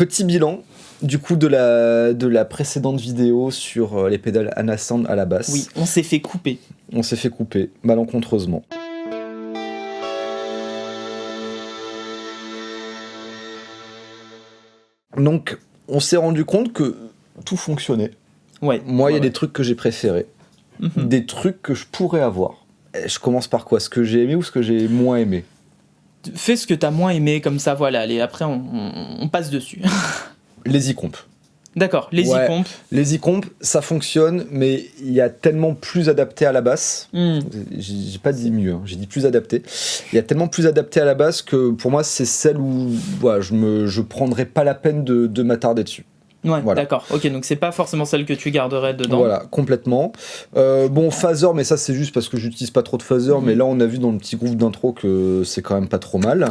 petit bilan du coup de la précédente vidéo sur les pédales Anna Sound à la basse. Oui, on s'est fait couper. On s'est fait couper, malencontreusement. Donc, on s'est rendu compte que tout fonctionnait. Ouais. Moi, il y a des trucs que j'ai préférés. Mhm. Des trucs que je pourrais avoir. Et je commence par quoi ? Ce que j'ai aimé ou ce que j'ai moins aimé ? Fais ce que t'as moins aimé, comme ça, voilà. Allez, après, on passe dessus. Les e-comp. D'accord, les e-comp. Les e-comp, ça fonctionne, mais il y a tellement plus adapté à la basse. J'ai pas dit mieux, hein, j'ai dit plus adapté. Il y a tellement plus adapté à la basse que pour moi, c'est celle où voilà, je prendrais pas la peine de m'attarder dessus. Ouais, voilà. D'accord. Ok, donc c'est pas forcément celle que tu garderais dedans. Voilà, complètement. Bon, phaser, mais ça c'est juste parce que j'utilise pas trop de phaser, mais là on a vu dans le petit groove d'intro que c'est quand même pas trop mal.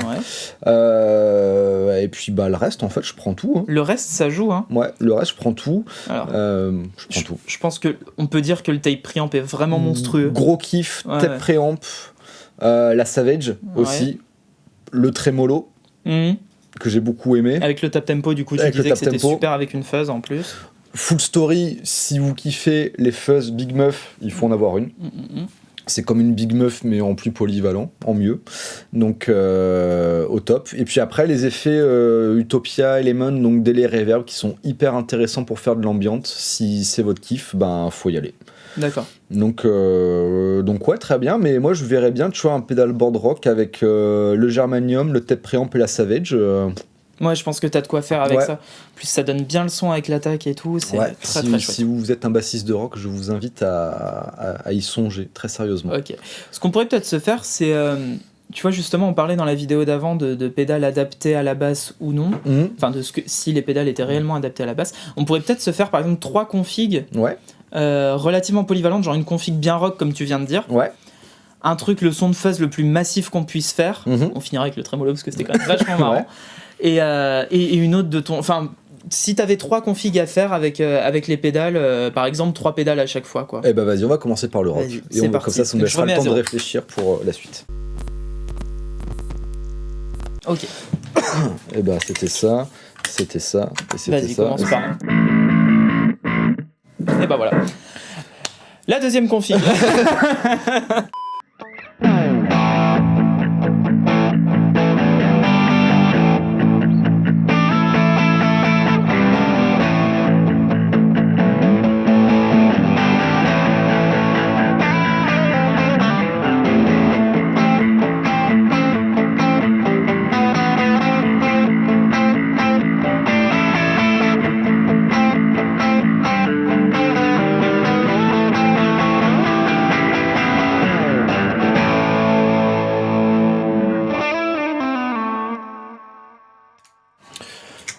Ouais. Et puis bah le reste, en fait, je prends tout. Hein. Le reste, ça joue, hein. Ouais, le reste, je prends tout. Alors, je prends tout. Je pense qu'on peut dire que le tape preamp est vraiment monstrueux. Gros kiff, Ouais, tape preamp, la Savage aussi, le tremolo. Que j'ai beaucoup aimé. Avec le tap tempo, du coup, tu disais que c'était super avec une fuzz en plus. Full story, si vous kiffez les fuzz Big Muff, il faut en avoir une. C'est comme une Big Muff, mais en plus polyvalent, en mieux. Donc, au top. Et puis après, les effets Utopia, Element, donc Delay Reverb, qui sont hyper intéressants pour faire de l'ambiance. Si c'est votre kiff, ben, faut y aller. D'accord. Donc ouais, très bien, mais moi je verrais bien, tu vois, un pedalboard rock avec le Germanium, le tape preamp et la Savage. Ouais, je pense que t'as de quoi faire avec ça. En plus, ça donne bien le son avec l'attaque et tout, c'est très chouette. Si vous êtes un bassiste de rock, je vous invite à y songer, très sérieusement. Ok. Ce qu'on pourrait peut-être se faire, c'est... tu vois, justement, on parlait dans la vidéo d'avant de pédales adaptées à la basse ou non. Enfin, de ce que si les pédales étaient réellement adaptées à la basse. On pourrait peut-être se faire, par exemple, 3 configs relativement polyvalentes, genre une config bien rock, comme tu viens de dire. Ouais. Un truc, le son de fuzz le plus massif qu'on puisse faire. On finira avec le trémolo, parce que c'était quand même vachement marrant. Et une autre de ton... Enfin, si t'avais 3 configs à faire avec les pédales, par exemple 3 pédales à chaque fois, quoi. Eh ben vas-y, on va commencer par le rock. Et comme ça, ça nous laissera le temps de réfléchir pour la suite. Ok. Eh ben c'était ça, et c'était ça. Vas-y, commence par là. Et ben voilà. La deuxième config.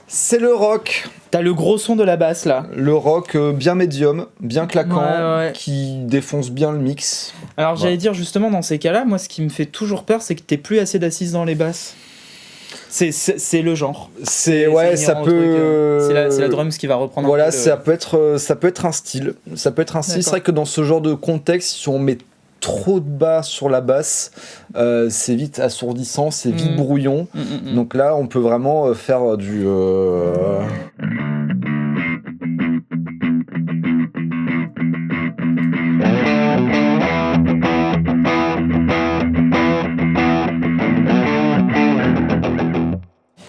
C'est le rock. T'as le gros son de la basse là. Le rock bien médium, bien claquant, qui défonce bien le mix. Alors j'allais dire justement dans ces cas-là, moi ce qui me fait toujours peur, c'est que t'aies plus assez d'assises dans les basses. C'est le genre. Ça peut. C'est la drums qui va reprendre. Voilà, ça peut être un style. Ça peut être un style. C'est vrai que dans ce genre de contexte, si on met trop de bas sur la basse, c'est vite assourdissant, c'est vite brouillon. Donc là, on peut vraiment faire du...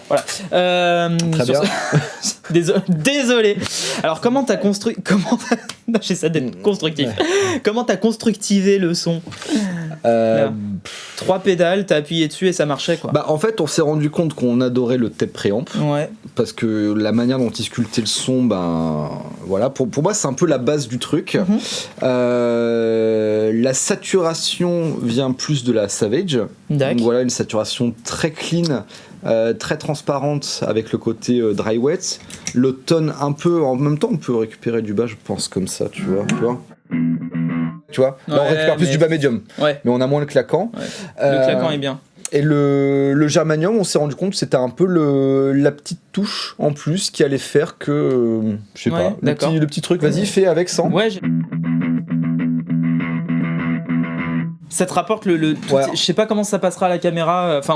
Voilà. Très bien. Désolé. Alors comment t'as construit... J'essaie d'être constructif. Comment t'as constructivé le son 3 pédales, t'as appuyé dessus et ça marchait quoi. Bah en fait on s'est rendu compte qu'on adorait le tape preamp. Ouais. Parce que la manière dont il sculptait le son, ben voilà, pour moi c'est un peu la base du truc. La saturation vient plus de la Savage. Donc voilà, une saturation très clean. Très transparente avec le côté dry wet, le tone un peu en même temps on peut récupérer du bas je pense comme ça tu vois là on récupère plus du bas médium mais on a moins le claquant le claquant est bien et le germanium on s'est rendu compte que c'était un peu la petite touche en plus qui allait faire que je sais pas le petit truc vas-y fais avec 100 ça te rapporte je sais pas comment ça passera à la caméra enfin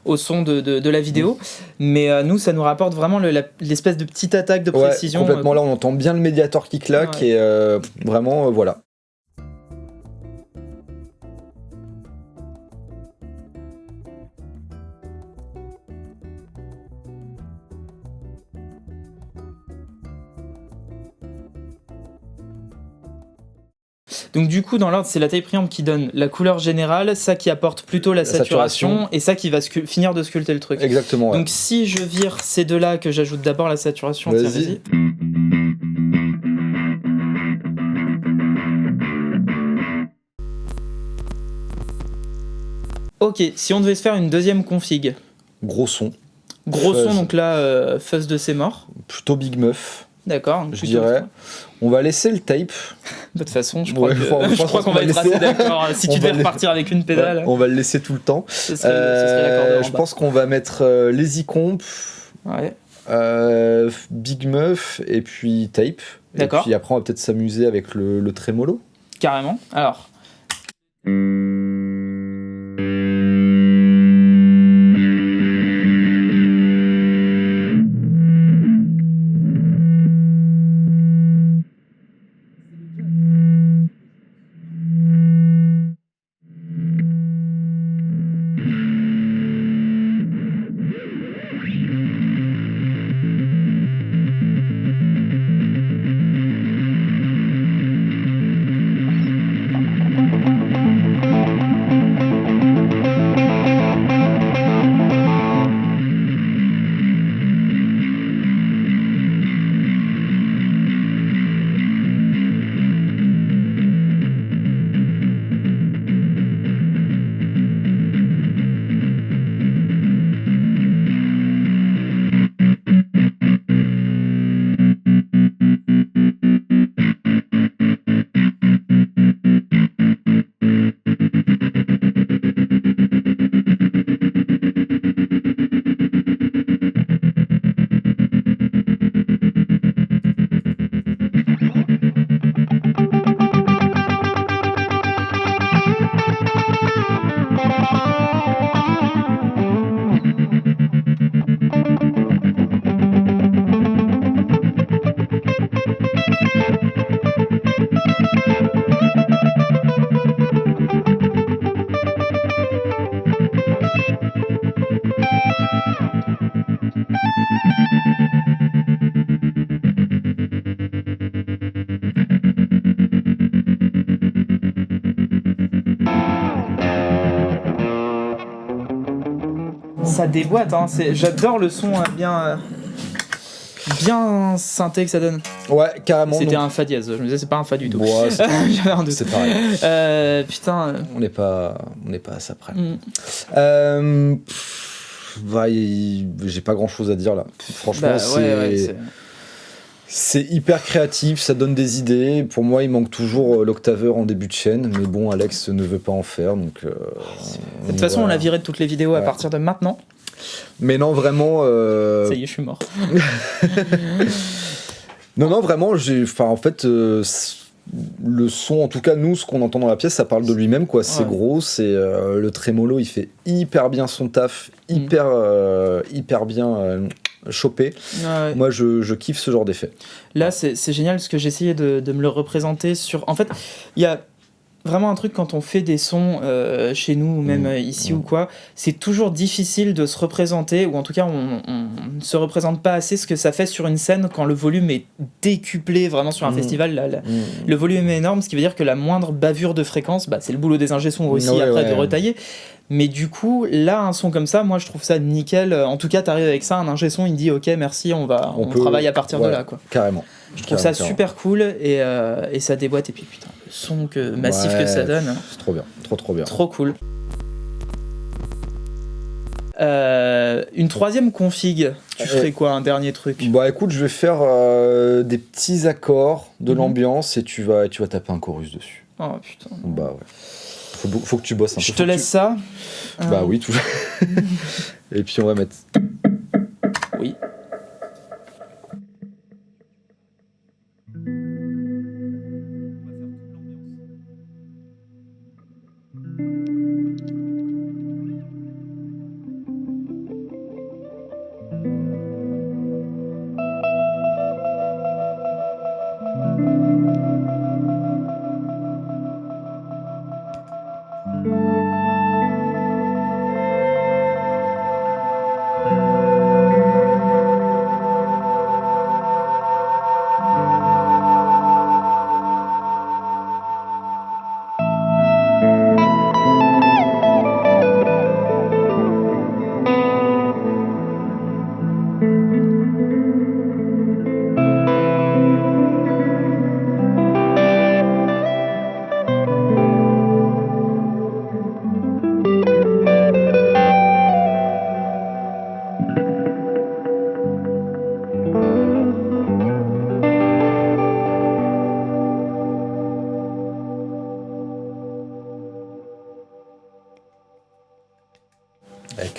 au son de la vidéo. Mais nous, ça nous rapporte vraiment l'espèce de petite attaque de précision. Complètement, là on entend bien le médiator qui claque et vraiment voilà. Donc du coup, dans l'ordre, c'est la taille preamp qui donne la couleur générale, ça qui apporte plutôt la saturation, et ça qui va finir de sculpter le truc. Exactement. Donc si je vire ces deux-là, que j'ajoute d'abord la saturation, vas-y. Ok, si on devait se faire une deuxième config. Gros son. Gros son, donc là, fuzz de c'est mort. Plutôt Big Muff. D'accord. Je dirais. On va laisser le tape. De toute façon, je crois qu'on va être assez d'accord. Si tu devais repartir avec une pédale. On va le laisser tout le temps. Ce serait l'accord de je pense qu'on va mettre les Icomp, Big Muff et puis tape. D'accord. Et puis après, on va peut-être s'amuser avec le trémolo. Carrément. Alors. Ça déboîte, hein. J'adore le son bien synthé que ça donne. Ouais, carrément. C'était un fa dièse, je me disais c'est pas un fa du tout. Ouais, j'avais un doute. C'est pareil. Putain. On n'est pas à ça près. J'ai pas grand chose à dire là. Franchement, c'est hyper créatif, ça donne des idées. Pour moi, il manque toujours l'octaveur en début de chaîne, mais bon, Alex ne veut pas en faire, donc. De toute façon, on l'a viré de toutes les vidéos à partir de maintenant. Mais non, vraiment. Ça y est, je suis mort. non, vraiment, en fait, le son, en tout cas, nous, ce qu'on entend dans la pièce, ça parle de lui-même, quoi. C'est gros, c'est le trémolo, il fait hyper bien son taf, hyper bien chopé. Moi, je kiffe ce genre d'effet. Là, c'est génial parce que j'ai essayé de me le représenter sur. En fait, il y a vraiment un truc quand on fait des sons chez nous ou même ici ou quoi, c'est toujours difficile de se représenter, ou en tout cas on ne se représente pas assez ce que ça fait sur une scène quand le volume est décuplé vraiment sur un festival. Le volume est énorme, ce qui veut dire que la moindre bavure de fréquence, c'est le boulot des ingé sons aussi de retailler. Mais du coup, là, un son comme ça, moi je trouve ça nickel. En tout cas, t'arrives avec ça, un ingé son, il dit ok, merci, on travaille à partir de là, quoi. Carrément. Je trouve ça super cool et ça déboîte. Et puis putain, le son massif que ça donne. C'est trop bien, trop bien. Trop cool. Une troisième config, tu ferais quoi, un dernier truc? Bah écoute, je vais faire des petits accords de l'ambiance et tu vas taper un chorus dessus. Oh putain. Bah ouais. Faut que tu bosses un peu. Je te laisse ça. Bah oui, toujours. Et puis on va mettre. Oui.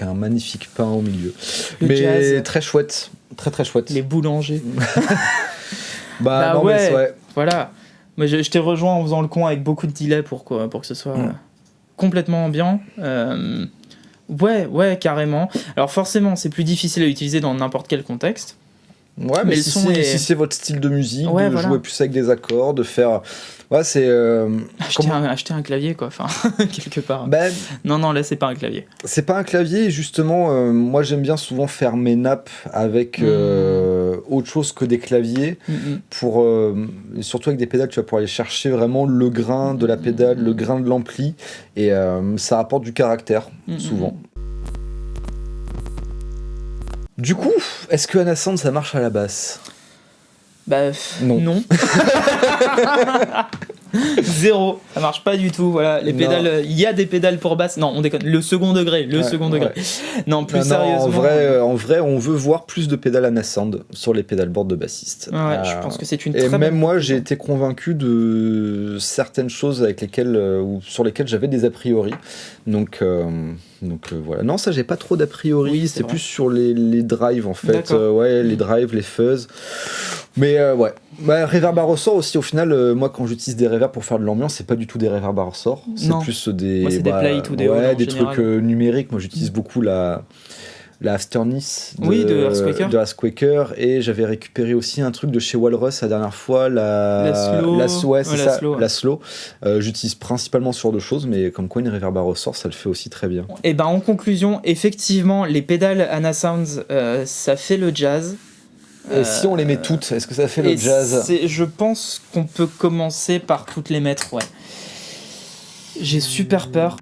avec un magnifique pain au milieu. Le mais jazz. très chouette, très chouette. Les boulangers. Bah non, mais ouais. Voilà. Moi, je t'ai rejoint en faisant le con avec beaucoup de delay pour que ce soit complètement ambiant. Ouais, carrément. Alors forcément, c'est plus difficile à utiliser dans n'importe quel contexte. Ouais, mais si c'est votre style de musique, de jouer plus avec des accords, de faire... Ouais, c'est... acheter un clavier, quoi, enfin, quelque part. Ben, non, là, c'est pas un clavier. C'est pas un clavier, et justement, moi, j'aime bien souvent faire mes nappes avec autre chose que des claviers, pour, surtout avec des pédales, tu vas pouvoir aller chercher vraiment le grain de la pédale, le grain de l'ampli, et ça apporte du caractère, souvent. Du coup, est-ce que Anasound, ça marche à la basse ? Bah, non. Zéro, ça marche pas du tout. Voilà, les pédales, il y a des pédales pour basse. Non, on déconne. Le second degré. Non, plus sérieusement. En vrai, on veut voir plus de pédales Anasound sur les pédalboards de bassistes. Ouais, je pense que c'est une très bonne. Et même moi, chose. J'ai été convaincu de certaines choses sur lesquelles j'avais des a priori. Donc voilà. Non, ça, j'ai pas trop d'a priori. Oui, c'est plus sur les drives en fait. Les drives, les fuzz. Mais ouais. Reverb à ressort aussi, au final, moi quand j'utilise des reverbs pour faire de l'ambiance, c'est pas du tout des reverbs à ressort. C'est plus des. Moi, c'est des plates ou des trucs numériques. Moi j'utilise beaucoup la Afternis de Asquaker, et j'avais récupéré aussi un truc de chez Walrus la dernière fois, la Slow. J'utilise principalement ce genre de choses, mais comme quoi une reverb à ressort, ça le fait aussi très bien. Et en conclusion, effectivement, les pédales Anasound, ça fait le jazz. Et si on les met toutes, est-ce que ça fait le jazz ? Je pense qu'on peut commencer par toutes les mettre, ouais. J'ai super peur.